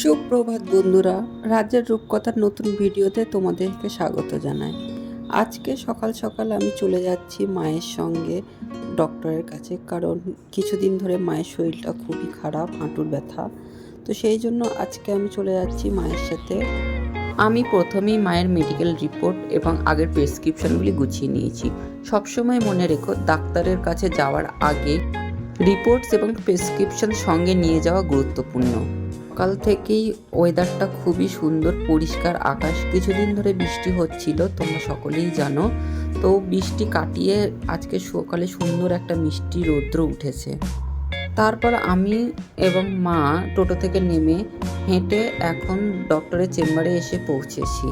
সুপ্রভাত বন্ধুরা, রাজ্যের রূপকথার নতুন ভিডিওতে তোমাদেরকে স্বাগত জানাই। আজকে সকাল সকাল আমি চলে যাচ্ছি মায়ের সঙ্গে ডক্টরের কাছে, কারণ কিছুদিন ধরে মায়ের শরীরটা খুবই খারাপ, হাঁটুর ব্যথা। তো সেই জন্য আজকে আমি চলে যাচ্ছি মায়ের সাথে। আমি প্রথমেই মায়ের মেডিকেল রিপোর্ট এবং আগের প্রেসক্রিপশনগুলি গুছিয়ে নিয়েছি। সবসময় মনে রেখো, ডাক্তারের কাছে যাওয়ার আগে রিপোর্টস এবং প্রেসক্রিপশন সঙ্গে নিয়ে যাওয়া গুরুত্বপূর্ণ। সকাল থেকেই ওয়েদারটা খুবই সুন্দর, পরিষ্কার আকাশ। কিছুদিন ধরে বৃষ্টি হচ্ছিল, তোমরা সকলেই জানো। তো বৃষ্টি কাটিয়ে আজকে সকালে সুন্দর একটা মিষ্টি রৌদ্র উঠেছে। তারপর আমি এবং মা টোটো থেকে নেমে হেঁটে এখন ডক্টরের চেম্বারে এসে পৌঁছেছি।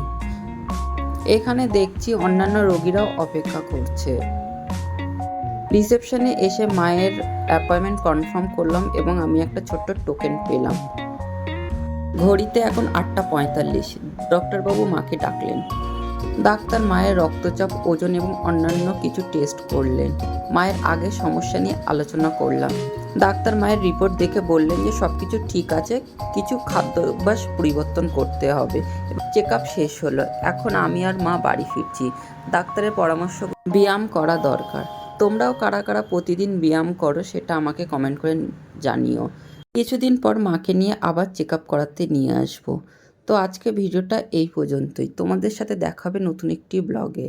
এখানে দেখছি অন্যান্য রোগীরাও অপেক্ষা করছে। রিসেপশনে এসে মায়ের অ্যাপয়েন্টমেন্ট কনফার্ম করলাম এবং আমি একটা ছোট্ট টোকেন পেলাম। ঘড়িতে এখন 8:45। ডক্টরবাবু মাকে ডাকলেন। ডাক্তার মায়ের রক্তচাপ, ওজন এবং অন্যান্য কিছু টেস্ট করলেন। মায়ের আগের সমস্যা নিয়ে আলোচনা করলাম। ডাক্তার মায়ের রিপোর্ট দেখে বললেন যে সব কিছু ঠিক আছে, কিছু খাদ্যাভ্যাস পরিবর্তন করতে হবে। চেক আপ শেষ হলো, এখন আমি আর মা বাড়ি ফিরছি। ডাক্তারের পরামর্শ, ব্যায়াম করা দরকার। তোমরাও কারা কারা প্রতিদিন ব্যায়াম করো সেটা আমাকে কমেন্ট করে জানিও। কিছুদিন পর মাকে নিয়ে আবার চেক আপ করাতে নিয়ে আসবো। তো আজকে ভিডিওটা এই পর্যন্তই। তোমাদের সাথে দেখা হবে নতুন একটি ব্লগে।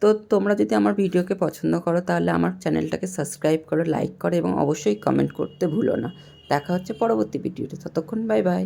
তো তোমরা যদি আমার ভিডিওকে পছন্দ করো তাহলে আমার চ্যানেলটাকে সাবস্ক্রাইব করো, লাইক করো এবং অবশ্যই কমেন্ট করতে ভুলো না। দেখা হচ্ছে পরবর্তী ভিডিওতে। ততক্ষণ বাই বাই।